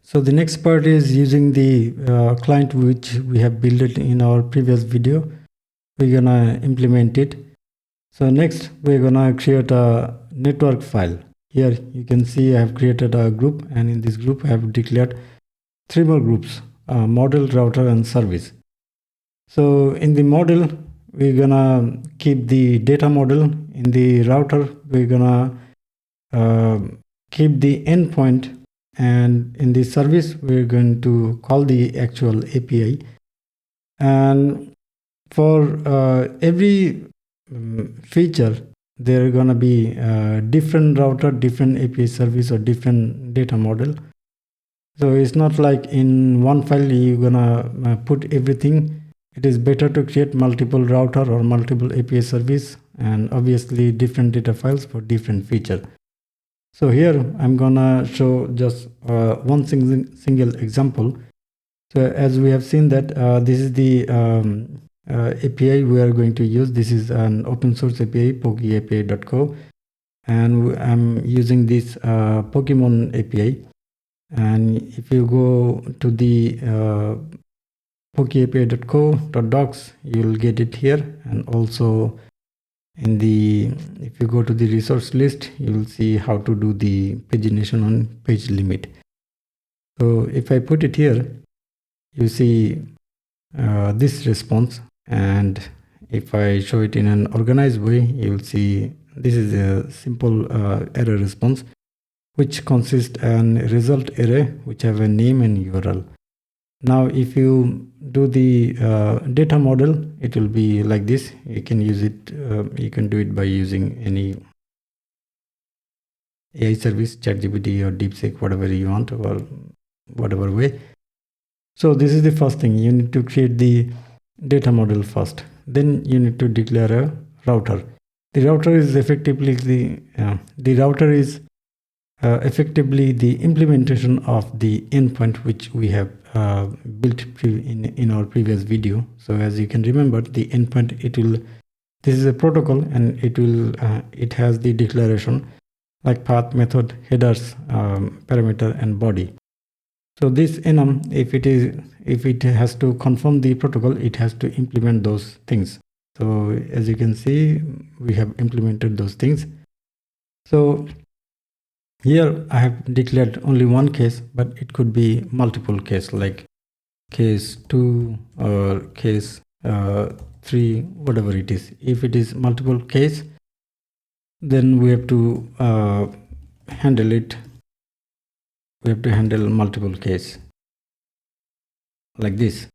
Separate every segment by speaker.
Speaker 1: So the next part is using the client which we have built it in our previous video. We're gonna implement it. So next we're gonna create a network file. Here you can see I have created a group, and in this group I have declared three more groups: model, router, and service. So in the model we're gonna keep the data model. In the router we're gonna keep the endpoint, and in the service we're going to call the actual API. And for every feature there are gonna be different router, different API service, or different data model. So it's not like in one file you're gonna put everything. It is better to create multiple router or multiple API service, and obviously different data files for different feature. So here I'm gonna show just one single example. So as we have seen that this is the API we are going to use. This is an open source API, pokyapi.co, and I'm using this Pokemon API. And if you go to the pokyapi.co.docs, you'll get it here. And also in the, if you go to the resource list, you will see how to do the pagination on page limit. So if I put it here, you see this response, and if I show it in an organized way, you will see this is a simple error response, which consists an result array which have a name and URL. Now if you do the data model, it will be like this. You can use it, you can do it by using any AI service, ChatGPT or DeepSeek, whatever you want, or whatever way. So this is the first thing. You need to create the data model first. Then you need to declare a router. The router is effectively the implementation of the endpoint which we have built in our previous video. So as you can remember, the endpoint, this is a protocol, and it has the declaration like path, method, headers, parameter, and body. So this enum, if it has to confirm the protocol, it has to implement those things. So as you can see, we have implemented those things. So here I have declared only one case, but it could be multiple case, like case 2 or case 3, whatever it is. If it is multiple case, then we have to handle it. We have to handle multiple case like this.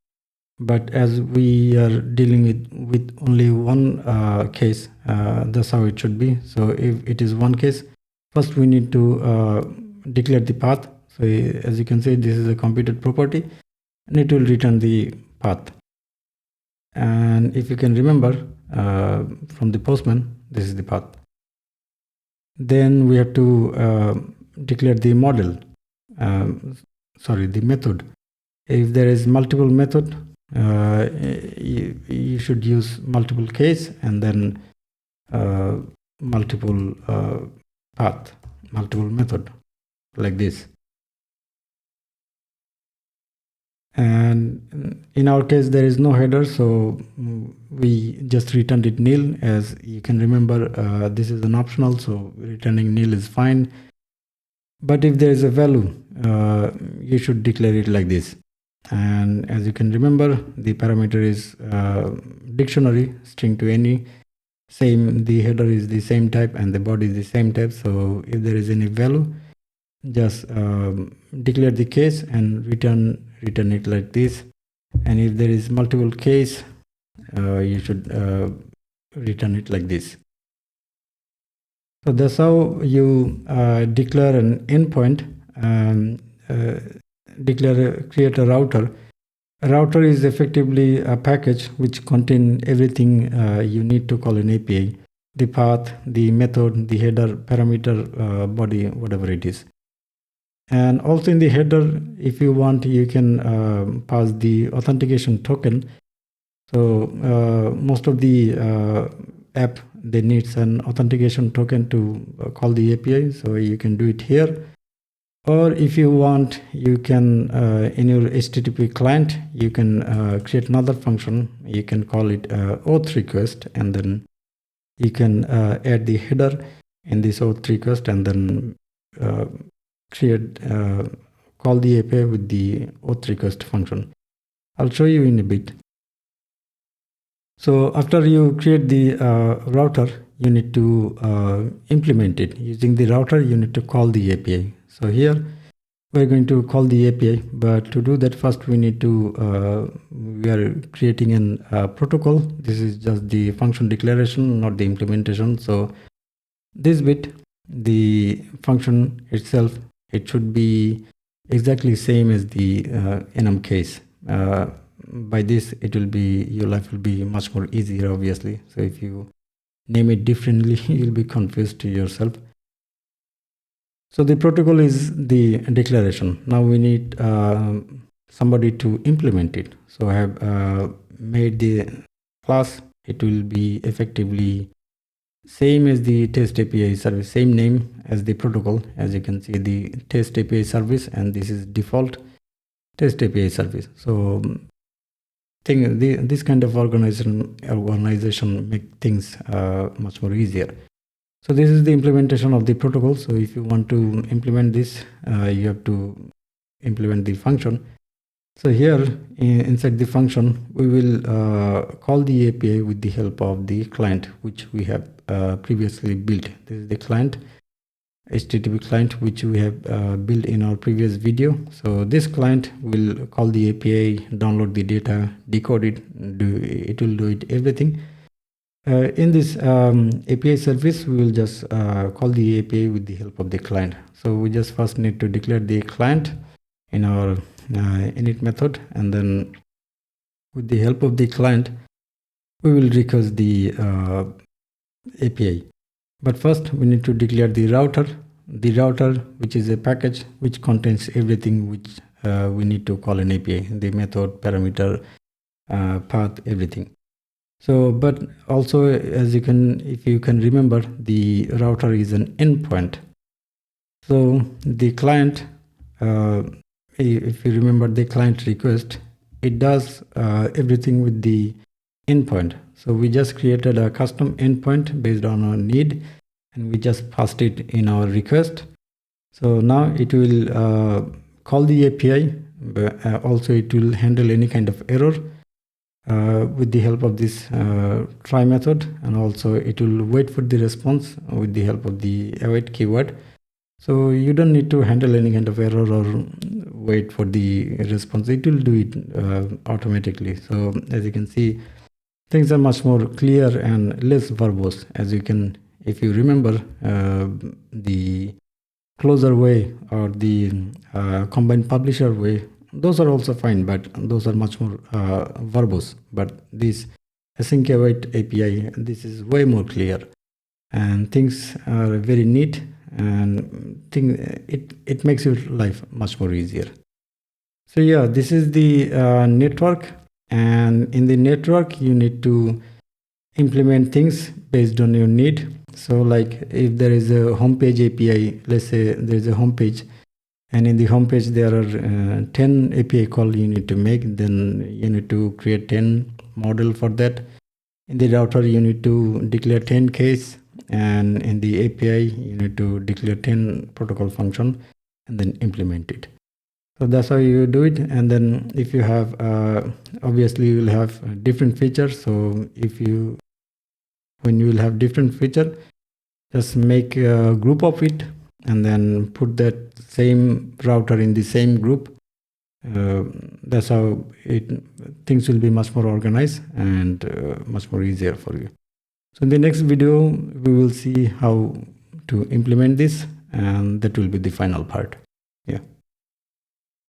Speaker 1: But as we are dealing with only one case, that's how it should be. So if it is one case, first we need to declare the path. So as you can see, this is a computed property, and it will return the path. And if you can remember from the Postman, this is the path. Then we have to declare the model. The method. If there is multiple method, you should use multiple case, and then multiple path, multiple method, like this. And in our case there is no header, so we just returned it nil. As you can remember, this is an optional, so returning nil is fine. But if there is a value, you should declare it like this. And as you can remember, the parameter is dictionary, string to any. Same, the header is the same type and the body is the same type. So if there is any value, just declare the case and return it like this. And if there is multiple case, you should return it like this. So that's how you declare an endpoint, create a router. A router is effectively a package which contains everything you need to call an API: the path, the method, the header, parameter, body, whatever it is. And also in the header, if you want, you can pass the authentication token. So most of the app, they needs an authentication token to call the API, so you can do it here. Or if you want, you can in your HTTP client, you can create another function. You can call it auth request, and then you can add the header in this auth request, and then create call the API with the auth request function. I'll show you in a bit. So after you create the router, you need to implement it. Using the router, you need to call the API. So here we're going to call the API, but to do that, first we need to we are creating a protocol. This is just the function declaration, not the implementation. So this bit, the function itself, it should be exactly same as the enum case. By this, it will be, your life will be much more easier, obviously. So if you name it differently, you'll be confused to yourself. So the protocol is the declaration. Now we need somebody to implement it. So I have made the class. It will be effectively same as the test API service, same name as the protocol. As you can see, the test API service, and this is default test API service. So this kind of organization make things much more easier. So this is the implementation of the protocol. So if you want to implement this, you have to implement the function. So here inside the function, we will call the API with the help of the client, which we have previously built. This is the client, HTTP client, which we have built in our previous video. So this client will call the API, download the data, decode it, it will do it everything. In this API service, we will just call the API with the help of the client. So we just first need to declare the client in our init method, and then with the help of the client, we will request the API. But first, we need to declare the router, which is a package which contains everything which we need to call an API, the method, parameter, path, everything. So, but also, as you can, if you can remember, the router is an endpoint. So the client, if you remember the client request, it does everything with the endpoint. So we just created a custom endpoint based on our need, and we just passed it in our request. So now it will call the API, but also it will handle any kind of error with the help of this try method, and also it will wait for the response with the help of the await keyword. So you don't need to handle any kind of error or wait for the response. It will do it automatically. So as you can see, things are much more clear and less verbose. As you can, if you remember, the closer way or the combined publisher way, those are also fine, but those are much more verbose. But this async await API, this is way more clear, and things are very neat, and it makes your life much more easier. So yeah, this is the network, and in the network you need to implement things based on your need. So like if there is a homepage API, let's say there is a homepage, and in the homepage there are 10 API call you need to make, then you need to create 10 model for that. In the router you need to declare 10 case, and in the API you need to declare 10 protocol function and then implement it. So that's how you do it. And then if you have obviously you will have different features. So when you will have different feature, just make a group of it and then put that same router in the same group. That's how things will be much more organized and much more easier for you. So in the next video, we will see how to implement this, and that will be the final part. Yeah.